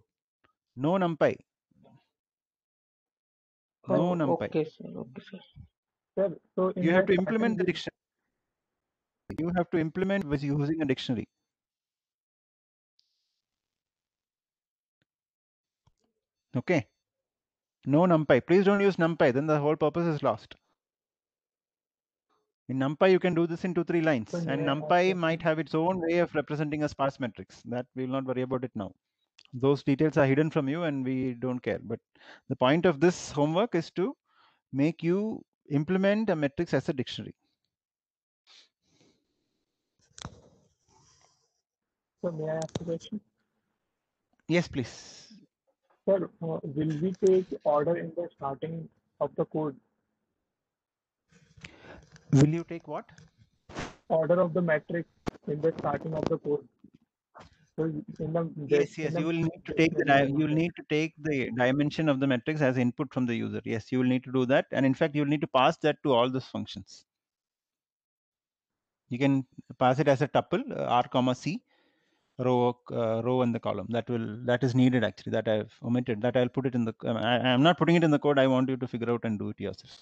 A: No NumPy. No
C: Oh,
A: NumPy.
C: okay, sir. Okay, sir.
E: Sir, so
A: You
E: in
A: have
E: that
A: to implement the
E: pattern,
A: dictionary. You have to implement with using a dictionary. Okay. No NumPy. Please don't use NumPy. Then the whole purpose is lost. In NumPy, you can do this in 2-3 lines.
E: so
A: And
E: may I ask
A: NumPy
E: a
A: might have its own way of representing a sparse matrix. That we will not worry about it now. Those details are hidden from you and we don't care. But the point of this homework is to make you implement a matrix as a dictionary.
E: So may I ask a question?
A: Yes, please.
E: Sir, will we take order in the starting of the code?
A: Will you take what?
E: Order of the matrix in the starting of the code. So
A: Yes, yes. You will need to take the dimension of the matrix as input from the user. Yes, you will need to do that, and in fact, you will need to pass that to all those functions. You can pass it as a tuple r comma c row in the column. That is needed actually. That I've omitted. That I'll put it in the. I am not putting it in the code. I want you to figure out and do it yourself.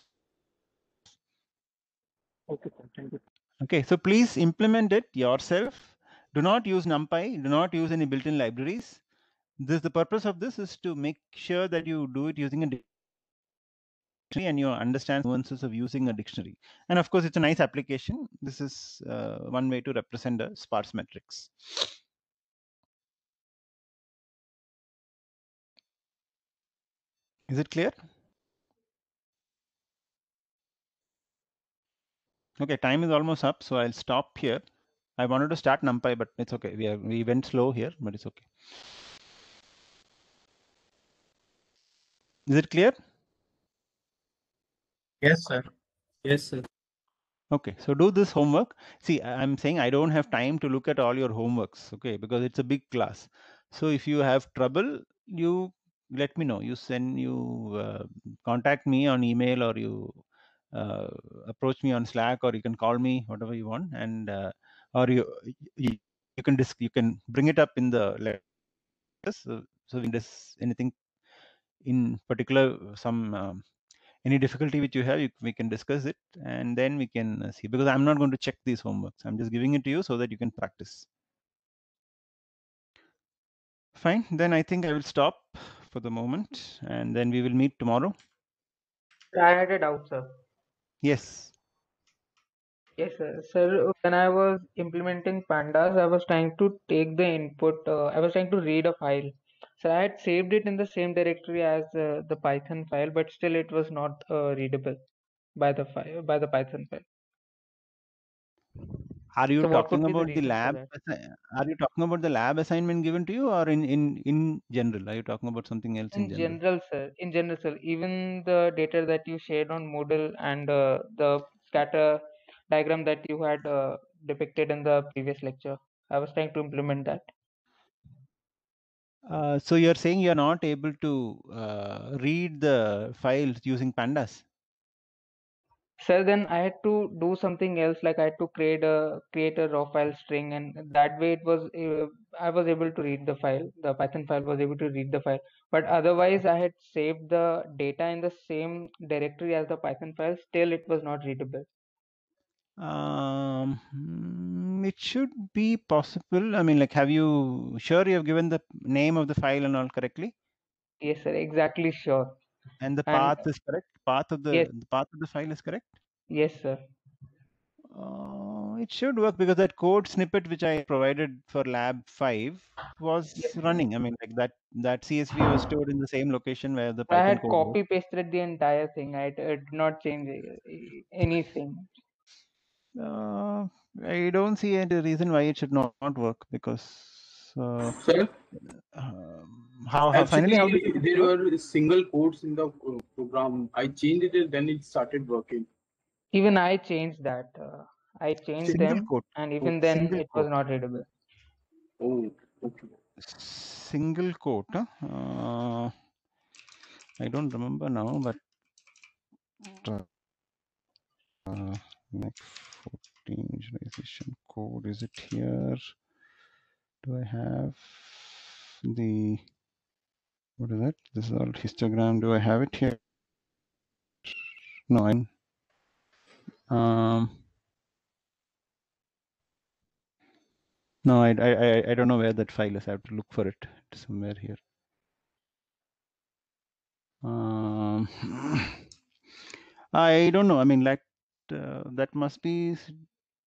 E: Okay, sir. Thank you.
A: Okay, so please implement it yourself. Do not use NumPy. Do not use any built-in libraries. The purpose of this is to make sure that you do it using a dictionary and you understand nuances of using a dictionary. And of course, it's a nice application. This is one way to represent a sparse matrix. Is it clear? Okay, time is almost up, so I'll stop here. I wanted to start NumPy, but it's okay. We went slow here, but it's okay. Is it clear?
B: Yes, sir.
F: Yes, sir.
A: Okay, so do this homework. See, I'm saying I don't have time to look at all your homeworks, okay, because it's a big class. So if you have trouble, you let me know. You contact me on email, or you approach me on Slack, or you can call me, whatever you want, and or you can you can bring it up in the letters. So in this anything in particular, some any difficulty which you have, we can discuss it, and then we can see, because I'm not going to check these homeworks. I'm just giving it to you so that you can practice. Fine, then I think I will stop for the moment, and then we will meet tomorrow.
C: I had a doubt, sir.
A: Yes.
C: Yes, sir. Sir, when I was implementing pandas, I was trying to take the input. I was trying to read a file. So I had saved it in the same directory as the Python file, but still it was not readable by the file by the Python file.
A: Are you
C: So what would
A: talking
C: be the
A: about the
C: reason for
A: lab?
C: that?
A: Are you talking about the lab assignment given to you, or in general? Are you talking about something else in
C: In
A: general?
C: general, sir. In general, sir. Even the data that you shared on Moodle and the scatter diagram that you had depicted in the previous lecture, I was trying to implement that.
A: So you're saying you're not able to read the files using pandas?
C: So then I had to do something else, like I had to create a raw file string, and that way it was I was able to read the file. The Python file was able to read the file, but otherwise I had saved the data in the same directory as the Python file. Still, it was not readable.
A: It should be possible. I mean, like, have you sure you have given the name of the file and all correctly?
C: Yes, sir. Exactly sure.
A: And the
C: And
A: path is correct. Path of
C: yes,
A: the path of the file is correct.
C: yes, sir.
A: It should work, because that code snippet which I provided for lab 5
C: Yes,
A: was
C: sir.
A: running. I mean, like that CSV was stored in the same location where the
C: I
A: Python
C: had
A: code was.
C: copy pasted the entire thing. I did not change anything.
A: I don't see any reason why it should not work, because
F: Sir,
A: how finally how did
F: actually,
A: it
F: there
A: work?
F: were single quotes in the program. I changed it, and then it started working.
C: Even I changed that. I changed
A: Single
C: them,
A: quote.
C: and even then
A: Single
C: it was
A: quote.
C: not readable.
F: Oh, okay.
A: Single quote. I don't remember now, but like 14 visualization code, is it here? Do I have the What is that? This is all histogram. Do I have it here? No, no, I don't know where that file is. I have to look for it. It's somewhere here. I don't know. I mean, like that must be.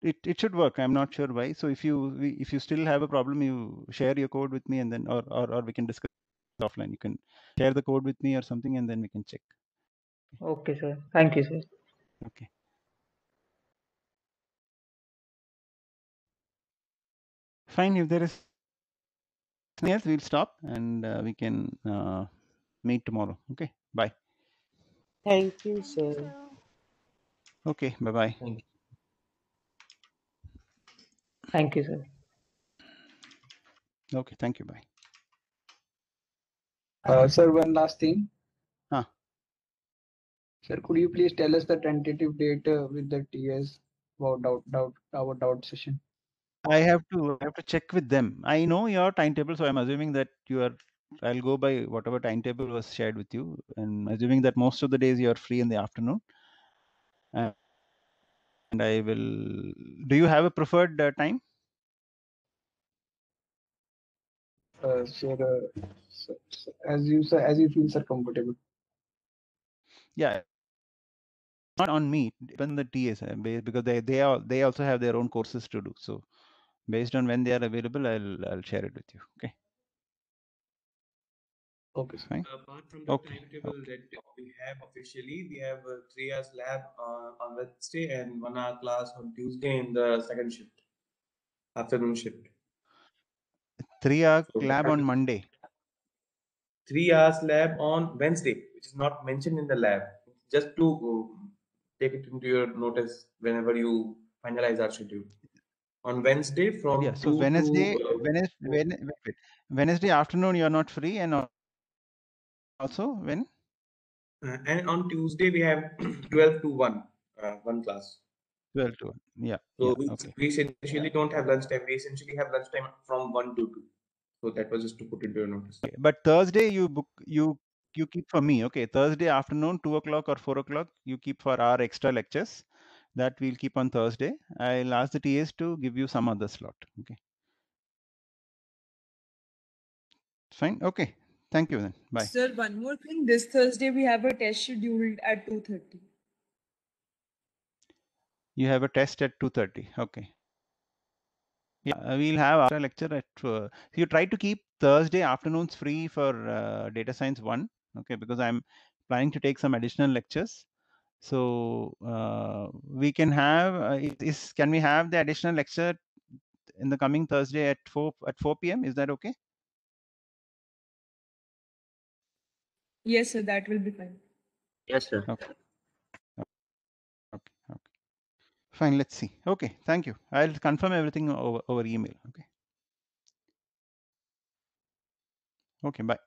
A: It should work. I'm not sure why. So if you still have a problem, you share your code with me, and then or we can discuss offline. You can share the code with me or something, and then we can check.
C: Okay, sir. Thank you, sir.
A: Okay. Fine. If there is nothing else, we'll stop and we can meet tomorrow. Okay. Bye.
H: Thank you, sir.
A: Okay. Bye bye.
H: Thank you.
C: Thank you, sir.
A: Okay. Thank you. Bye.
F: Sir, one last thing.
A: Huh.
F: Sir, could you please tell us the tentative date with the TS about our doubt session?
A: I have to check with them. I know your timetable, so I'm assuming that you are. I'll go by whatever timetable was shared with you, and assuming that most of the days you are free in the afternoon. And I will. Do you have a preferred time?
F: Sir, as you feel, sir, comfortable.
A: Yeah. Not on me, even the TAs, because they also have their own courses to do. So based on when they are available, I'll share it with you. Okay.
F: Okay, sir.
A: Fine.
D: Apart from the timetable that we have officially, we have 3 hours lab on Wednesday and 1 hour class on Tuesday in the second shift, afternoon shift.
A: 3-hour
D: So
A: lab on Monday.
D: 3 hours lab on Wednesday, which is not mentioned in the lab. Just to take it into your notice whenever you finalize our schedule. On Wednesday from
A: Yeah. So
D: 2
A: Wednesday,
D: to
A: Wednesday afternoon you are not free, and also when?
D: and on Tuesday we have 12 to 1, one class.
A: 12 to 1. Yeah.
D: So
A: Yeah. Okay.
D: we essentially don't have lunchtime. We essentially have lunchtime from 1 to 2. So that was just to put into your notice.
A: Okay. But Thursday you book you keep for me. Okay. Thursday afternoon, 2 o'clock or 4 o'clock, you keep for our extra lectures. That we'll keep on Thursday. I'll ask the TAs to give you some other slot. Okay. Fine. Okay. Thank you then. Bye.
J: Sir, one more thing. This Thursday we have a test scheduled at 2:30.
A: You have a test at 2:30. Okay. Yeah, we'll have our lecture at. You try to keep Thursday afternoons free for data science 1. Okay, because I'm planning to take some additional lectures. So we can have. Can we have the additional lecture in the coming Thursday at 4 p.m.? Is that okay?
J: Yes, sir, that will be fine.
H: Yes, sir.
A: Okay. Okay. Fine. Let's see. Okay. Thank you. I'll confirm everything over email. Okay. Okay. Bye.